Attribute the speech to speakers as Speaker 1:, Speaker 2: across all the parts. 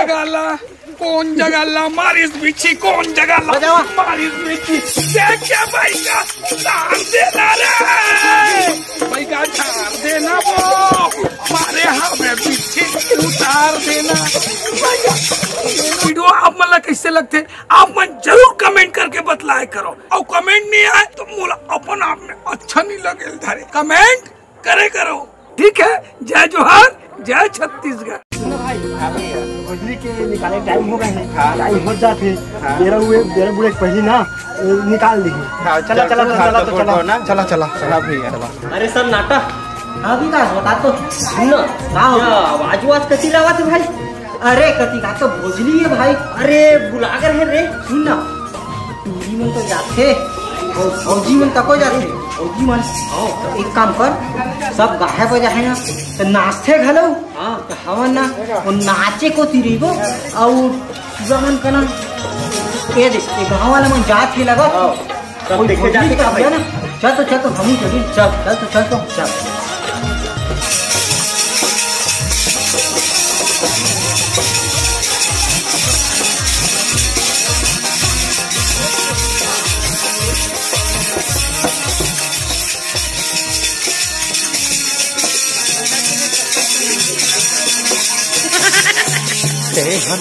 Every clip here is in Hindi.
Speaker 1: जगाला कौन जगाला मारिस बिच्छी कौन जगाला मारिस बिच्छी देख क्या भाई का उतार देना रे भाई का झाड़ देना वो हमारे हमें बिच्छी उतार देना। वीडियो आप मतलब कैसे लगते आप मन जरूर कमेंट करके बतलाए करो और कमेंट नहीं आए तो मोला अपन आप में अच्छा नहीं लगे धारे कमेंट करे करो ठीक है। जय जोहार जय छत्तीसगढ़।
Speaker 2: बिजली के निकाले टाइम हो गए हैं टाइम हो जाते मेरा बुढ़े पहले ना निकाल दी। चला चला चला तो चला ना चला चला चला भैया चला।
Speaker 3: अरे सब नाटा हाँ भी का बता तो सुन ना आवाज कती लावत भाई। अरे कती का तो भोजली है भाई। अरे बुलागर है रे सुन ना टूरी में तो जाते फौजी में तको जाते फौजी मन तो एक काम कर सब गाहे बजा है ना तो नाचते घलो तो हवन ना वो नाचे को तिरीबो और जमन कना ये देख ये गांव वाला मन जात ही लगा सब देखे जाते का भाई ना चल तो हम ही चल चल।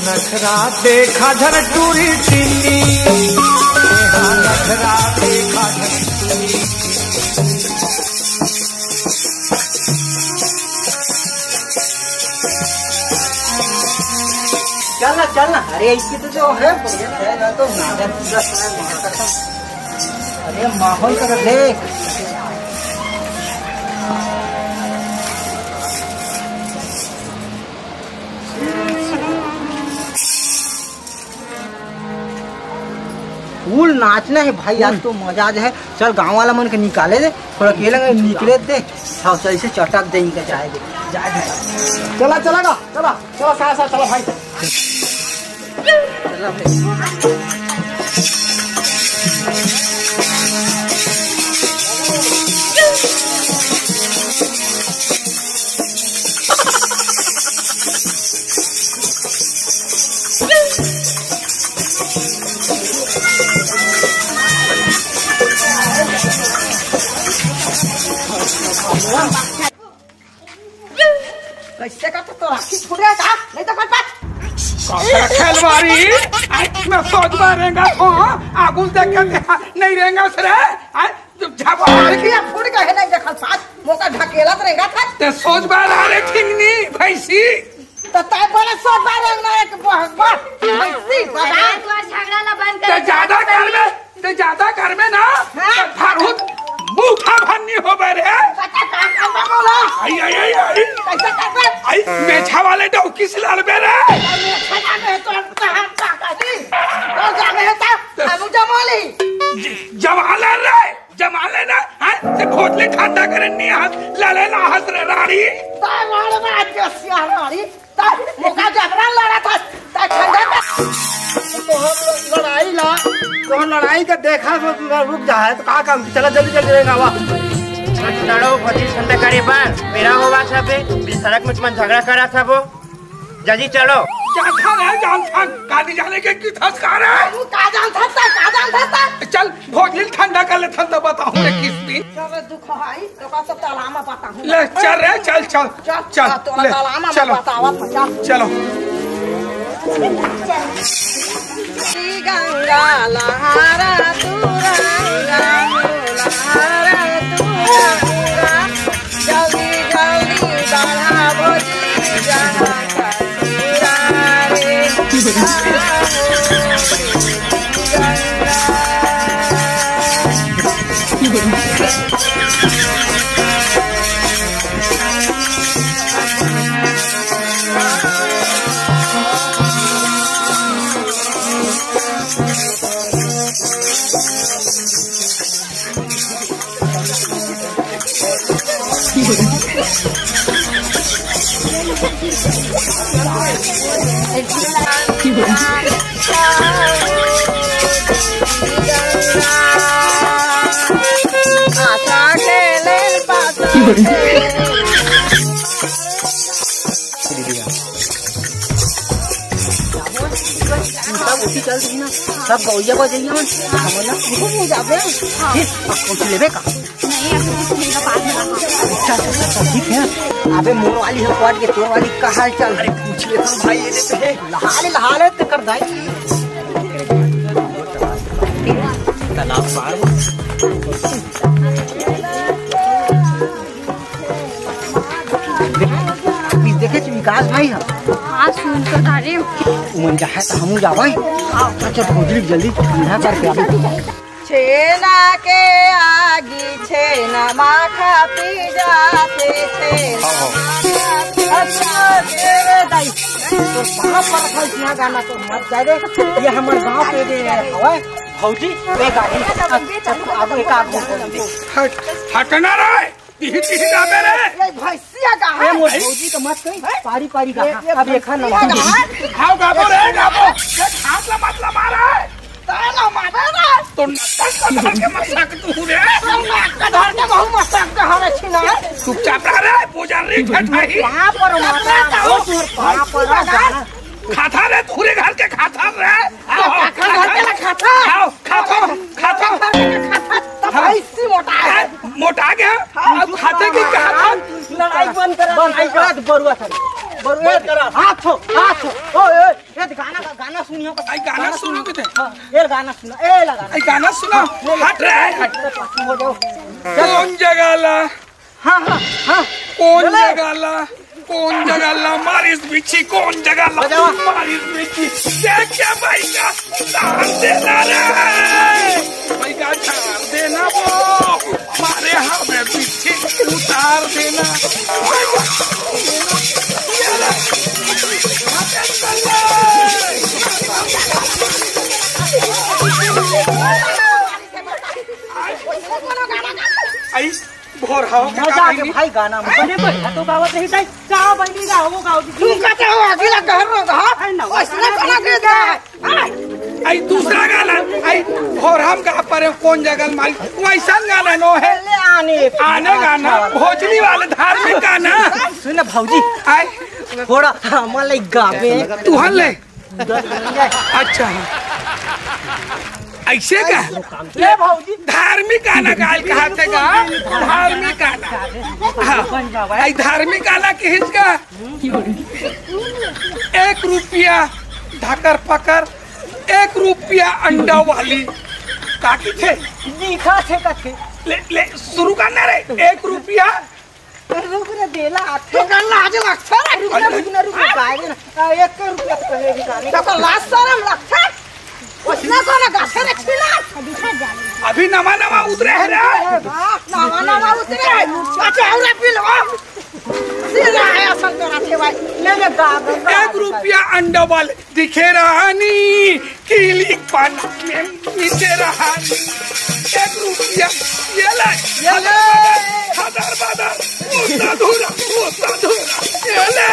Speaker 1: नखरा देखा झर टूरी टिंडी नखरा देखा झर
Speaker 3: चलना अरे इसकी तो जो है तो अरे माहौल कर देख फूल नाचना है भाई आज तो मजा है। चल गांव वाला मन के निकाले दे थोड़ा अकेले निकले दे चल से चटक दे जाएंगे
Speaker 2: चला चला साथ चला भाई
Speaker 3: चला भाई। कैसे का तो राखी छुड़ेगा का नहीं तो कर पात
Speaker 1: खेलवारी मैं सोच मारेगा तो आगुल देख के नहीं रहेगा सरे झापा
Speaker 3: लड़कियां फुट गए नहीं देखल पात मोका ढकेलत रहेगा था
Speaker 1: ते सोच बार अरे ठिंगनी भैंसी
Speaker 3: तो ताय बोले सोच बार ना एक भैंसी बता
Speaker 4: तू झगड़ा ला बंद कर
Speaker 1: ते ज्यादा कर में ना फारूक मुखा भन्नी हो बे रे आई मेछा वाले डौकी से लड़ बे रे जमाले ना ते खोटले ठंडा करे नहीं हाथ लले ना हंस रे रानी
Speaker 3: ताय वाले में आज रानी ताय मुका झगड़ा लड़ा था ताय ठंडा तो लड़ाई का देखा तो रुक जाए तो का काम चला जल्दी रहेगा वा
Speaker 5: लड़ो भजी ठंडा करे पर मेरा होवा सब सड़क में तुम झगड़ा करा था वो जल्दी चलो
Speaker 1: क्या था गाड़ी जाने के की थसकार है
Speaker 3: का जान था
Speaker 1: चल भोजली ठंडा कर ले ठंडा बताऊं रे किस दिन
Speaker 3: चल दुख है तो का सब तालामा बताऊं
Speaker 1: ले चल रे चल
Speaker 3: तो तालामा बतावा
Speaker 1: चलो
Speaker 3: गंगा लहरा तुरंगा लहरा तुरंगा जल्दी बढ़ा भोजी जहाँ सब उसी चल रही ना, सब गौया बजैया मन हम ना हो जाबे फिर कुछ लेबे का अच्छा ठीक है। अबे मोर वाली है पाट के तोर वाली का हाल चाल अरे पूछ ले भाई ये पे लहाले तो कर दाई तालाब पार देखे विकास भाई है
Speaker 4: हाँ सुन तो तारे
Speaker 3: उमन जा है तो हमू जाबे अच्छा भौजी जल्दी ठंडा करके आबे
Speaker 6: छेना के आगी छेना माखा पी जाते छेना अच्छा तेरे दाई
Speaker 3: तो कहां पर फल यहाँ गाना तो मत जाए ये हमारे गांव के दे हवा भौजी वे गाड़ी आगे एक आदमी
Speaker 1: हटना रे तीही गाबे रे
Speaker 6: ये भैंसिया का
Speaker 3: ए मोर भौजी तो मत कहीं पारी पारी गा अब एक ना
Speaker 1: खाओ गाबो रे गाबो ये खास ला मतलब मारा है
Speaker 6: ताला मारे रे
Speaker 1: तो नक्का के मजाक तू रे
Speaker 6: नक्का धर के बहु मस्तक के हरे छिना
Speaker 1: चुपचाप रह रे पुजारी ठठाई
Speaker 3: कहां पर माता कहां पर
Speaker 1: खाता रे पूरे घर के खाता रे
Speaker 6: घर के खाता
Speaker 1: आओ खातो खातो
Speaker 6: भैंसी मोटा है
Speaker 1: मोटा गया अब खाते की कहा
Speaker 3: लड़ाई बंद कर बरुआ था बरुआ करा हाथ हो ओए ये गाना सुनियो
Speaker 1: आई गाना सुनो के
Speaker 3: हां ये गाना सुना ए लगा
Speaker 1: आई गाना सुनो हट रे
Speaker 3: हो जाओ
Speaker 1: कौन जगाला
Speaker 3: हां
Speaker 1: कौन जगाला मारिस बिच्छी कौन जगाला मारिस बिच्छी देख क्या भाई का उतार देना रे भाई का छाड़ देना वो मारे हमें बिच्छी उतार देना आई भोर हाउ
Speaker 3: के भाई गाना बने बैठा तो गावत नहीं जाई गाओ बनी गाओ वो गाओ
Speaker 6: तू कहते हो अगला घर में गा ओसने गाना के गा
Speaker 1: आई दूसरा गाना आई भोर हम गा पर कौन जगल माल वैसा गाना नो है
Speaker 3: ले आने
Speaker 1: गाना भोजली वाला धार्मिक गाना
Speaker 3: सुन भौजी
Speaker 1: आई
Speaker 3: थोड़ा हमले गावे
Speaker 1: तू हल ले अच्छा ऐसे का
Speaker 3: ले भौजी
Speaker 1: धार्मिक गाना गाल कहते का धार्मिक गाना आई धार्मिक गाना के हिचका 1 रुपया ढाकर पकर 1 रुपया अंडा वाली काकी थे
Speaker 3: लिखा थे कथे
Speaker 1: ले शुरू करना रे 1 रुपया
Speaker 3: रुक रे देला
Speaker 6: तो गाना आज लगता है
Speaker 3: रुक गाए ना 1 रुपया कहे गाने
Speaker 6: तो लास्ट शर्म लगता है ओसने गाना गाथे रे छिला
Speaker 1: अभी नवा उतरे है रे
Speaker 6: नवा उतरे अच्छा और पी लो सीधा है असल करा थे भाई
Speaker 3: ले गा
Speaker 1: 1 रुपया अंडा वाले दिखे रानी कीली पाना में नीचे रानी 1 रुपया ये ले हजार बादर धूरा ये ले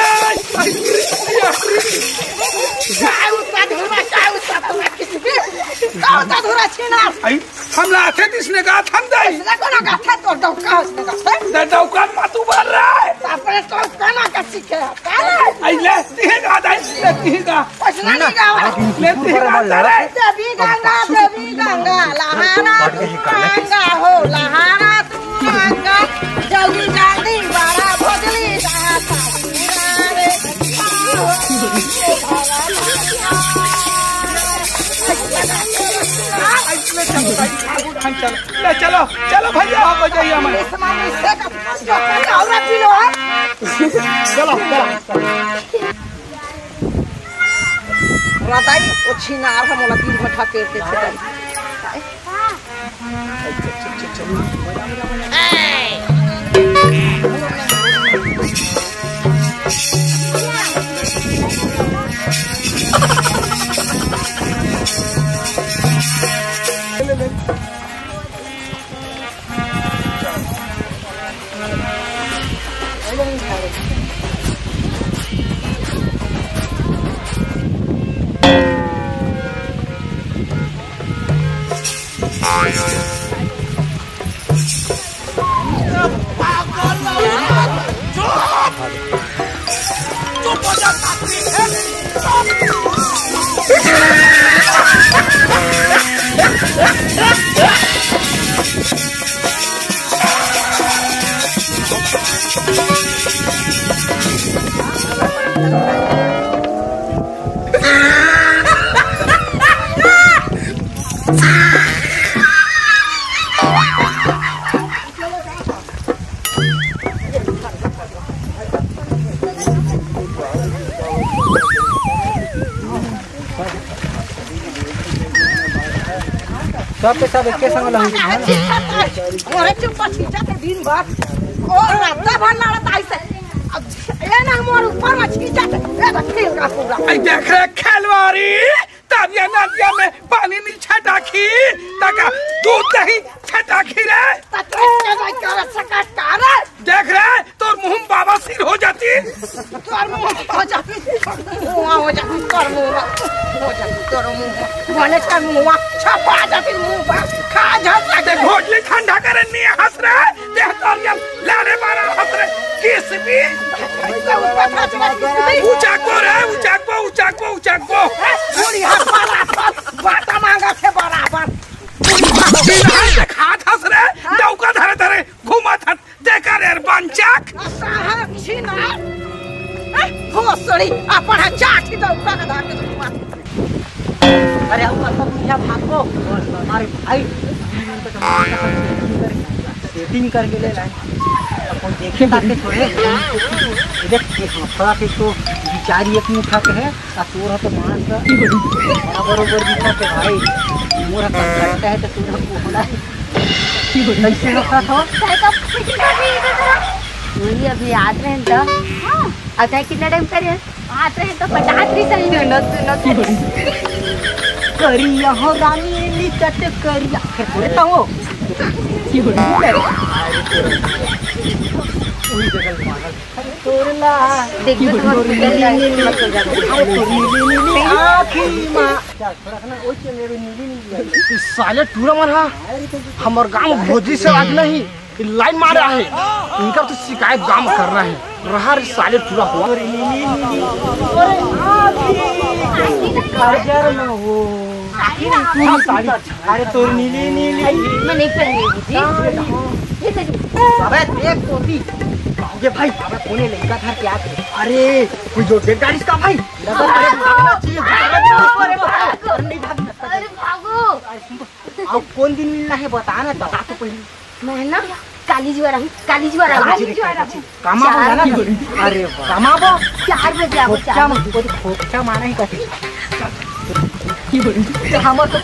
Speaker 6: धूरा छीना
Speaker 1: आई हमला थे किसने कहा थम दे
Speaker 6: इसने को ना गाथा तो डौका उसने का
Speaker 1: दे डौका मत उबर रहा है
Speaker 6: अपने तो गाना का सीखे
Speaker 1: आई ले तीगा दे ले तीगा
Speaker 6: उसने नहीं गावा
Speaker 1: ले तीगा
Speaker 6: देवी गंगा लहाना गंगा हो लहाना तू गंगा जल्दी जल्दी बड़ा भोजली साथा रे
Speaker 1: चलो भैया आप बजाइए हमारे
Speaker 6: चलो राताई वो छिनार का मोला तीन मठा के
Speaker 3: सब पे सब एक संग लहू
Speaker 6: ओरे चुप छीटा के दिन भर और रात भर लड़त ऐसे ए ना मोर ऊपर में छीटा ए खेल का पूरा
Speaker 1: आई देख रे खिलवाड़ी ताबिया नदिया में पानी नहीं छटाखी तका दूध नहीं छटाखी रे देख रहे तोर मुंह बाबा सिर हो जाती
Speaker 6: तोर मुंह हो जाती तोर मुंह तोर मुंह बोले छन मुंह छपा जाती मुंह खा जा
Speaker 1: दे घोटली ठंडा करे नहीं हंस रहे देख तोर ये लाने मारा हंस रहे किस भी ऊंचा को रे ऊंचा को
Speaker 6: पूरी हाथ बाटा मांगा से बराबर
Speaker 1: हाथ हंस रहे डौका धरे धरे घुमा था देखा रे बंचक
Speaker 6: साहब छीना हो सड़ी अपन चाटी डौका का धार के घुमा
Speaker 3: अरे हम सब मुझे भागो हमारे भाई सेटिंग करके ले लाए अपन देखे ताके थोड़े देख के थोड़ा के तो बिचारी एक मुठा के है आ तोरा तो मांस बराबर दिखा के भाई मोरा कटता है तो तोरा को होला की हो कैसे रखा था
Speaker 4: वही अभी याद रहे तो अच्छा कितना टाइम करे याद रहे तो 50 सही न
Speaker 3: करिया हो रानी ली चट करिया फिर बोलता हो की हो ओही जगह मारल अरे तोरला
Speaker 4: देखो
Speaker 3: नीली आँखी माँ थोड़ा ना ओई के मेरे नीली
Speaker 2: साले टूरा मारा हमार गांव भोजी से आज नहीं लाइन मारा है इनका तो शिकायत गांव करना है रहा रे साले टूरा हुआ
Speaker 3: अरे तोर नीली
Speaker 4: मैं नहीं करेंगे
Speaker 3: अबे देख टोपी ये भाई अबे कोने लड़का था क्या अरे कोई जो डेड गाड़ी का भाई अरे भागना चाहिए
Speaker 4: अरे भागो
Speaker 3: अब कौन दिन मिलना है बताना बता तो पहले
Speaker 4: मैं ना काली ज्वारा
Speaker 3: कामा जाना अरे कामा
Speaker 4: 4 बजे आओ 4 बजे
Speaker 3: खोपचा माना ही कैसे
Speaker 4: हम तो